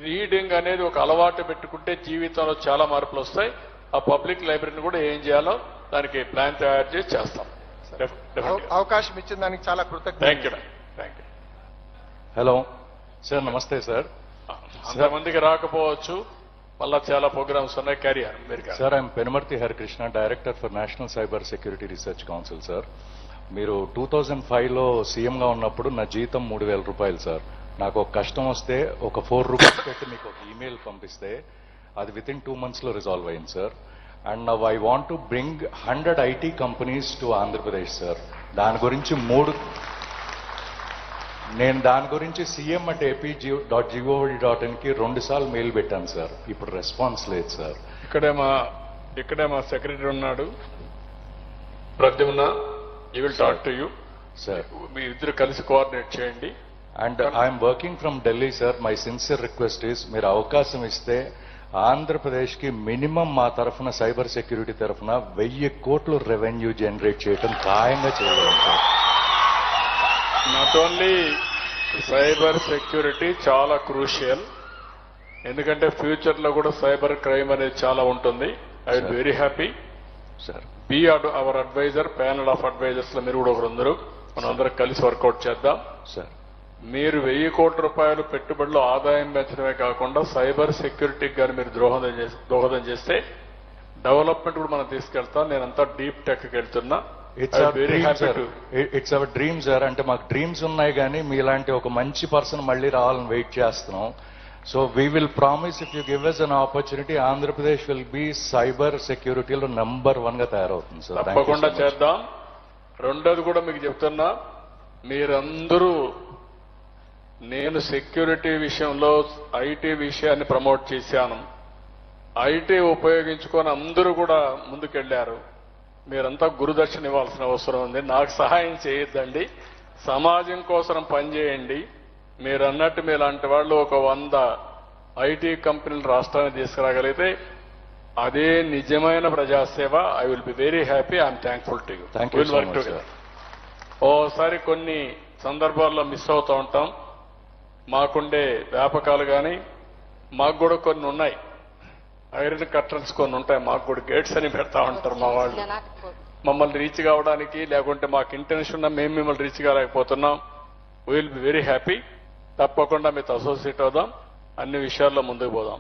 Reading అనేది ఒక అలవాటు పెట్టుకుంటే జీవితంలో చాలా మార్పులు వస్తాయి. ఆ పబ్లిక్ లైబ్రరీని కూడా ఏం చేయాలో దానికి ప్లాన్ తయారు చేసి చేస్తాం. అవకాశం ఇచ్చిన దానికి చాలా కృతజ్ఞతలు. Thank you. హలో సార్, నమస్తే సార్. అంతమందికి రాకపోవచ్చు, మళ్ళా చాలా ప్రోగ్రామ్స్ ఉన్నాయి. క్యారియర్ మీరు sir, I'm Penumarthi Harikrishna, director for national cyber security research council. Sir, మీరు 2005లో సీఎంగా ఉన్నప్పుడు నా జీతం 3,000 రూపాయలు సార్. నాకు ఒక కష్టం వస్తే ఒక 4 రూపీస్ పెట్టి మీకు ఒక ఈమెయిల్ పంపిస్తే అది విత్ ఇన్ 2 months లో రిజాల్వ్ అయింది sir. And now I want to bring 100 IT companies to Andhra Pradesh sir. దాని గురించి నేను దాని గురించి cm@ap.gov.in కి 2 సార్లు మెయిల్ పెట్టాను సార్. ఇప్పుడు రెస్పాన్స్ లేదు సార్. ఇక్కడే మా సెక్రటరీ ఉన్నాడు, Pradyumna. You will talk to you sir. మీ ఇద్దరు కలిసి కోఆర్డినేట్ చేయండి. And I'm working from Delhi sir. My sincere request is, మీరు అవకాశం ఇస్తే ఆంధ్రప్రదేశ్ కి మినిమం మా తరఫున సైబర్ సెక్యూరిటీ తరఫున 1000 కోట్లు రెవెన్యూ జనరేట్ చేయడం ఖాయంగా చేయగలం sir. Not only cyber security చాలా క్రూషియల్, ఎందుకంటే ఫ్యూచర్ లో కూడా సైబర్ క్రైమ్ అనేది చాలా ఉంటుంది. I will very happy sir. Be our adviser, panel of advisers లో మీరు కూడా ఒకరందరూ మనం అందరం కలిసి వర్కౌట్ చేద్దాం సార్. మీరు 1000 కోట్ల రూపాయలు పెట్టుబడిలో ఆదాయం పెంచడమే కాకుండా సైబర్ సెక్యూరిటీకి కానీ మీరు దోహదం చేస్తే డెవలప్మెంట్ కూడా మనం తీసుకెళ్తాం. నేనంతా డీప్ టెక్కి వెళ్తున్నా. It's our dream sir. అంటే మాకు డ్రీమ్స్ ఉన్నాయి కానీ మీలాంటి ఒక మంచి పర్సన్ మళ్ళీ రావాలని వెయిట్ చేస్తున్నాం. So we will promise, if you give us an opportunity, Andhra Pradesh will be cyber సెక్యూరిటీలో number 1 గా తయారవుతుంది సార్. తప్పకుండా చేద్దాం. రెండోది కూడా మీకు చెప్తున్నా, మీరందరూ, నేను సెక్యూరిటీ విషయంలో ఐటీ విషయాన్ని ప్రమోట్ చేశాను. ఐటీ ఉపయోగించుకొని అందరూ కూడా ముందుకెళ్లారు. మీరంతా గురుదక్షిణ ఇవ్వాల్సిన అవసరం ఉంది. నాకు సహాయం చేయొద్దండి, సమాజం కోసం పనిచేయండి. మీరు అన్నట్టు మీలాంటి వాళ్ళు ఒక 100 ఐటీ కంపెనీలు రాష్ట్రానికి తీసుకురాగలిగితే అదే నిజమైన ప్రజాసేవ. I will be very happy. I'm thankful to you. Will work together. ఓసారి కొన్ని సందర్భాల్లో మిస్ అవుతూ ఉంటాం. మాకుండే వ్యాపకాలు కానీ మాకు కూడా కొన్ని ఉన్నాయి. ఐరన్ కర్టన్స్ కొన్ని ఉంటాయి, మాకు కూడా గేట్స్ అని పెడతా ఉంటారు మా వాళ్ళు. మమ్మల్ని రీచ్ కావడానికి, లేకుంటే మాకు ఇంటెన్షన్ ఉన్నా మేము మిమ్మల్ని రీచ్ కాలేకపోతున్నాం. Will be very happy. తప్పకుండా మీతో అసోసియేట్ అవుదాం, అన్ని విషయాల్లో ముందుకు పోదాం.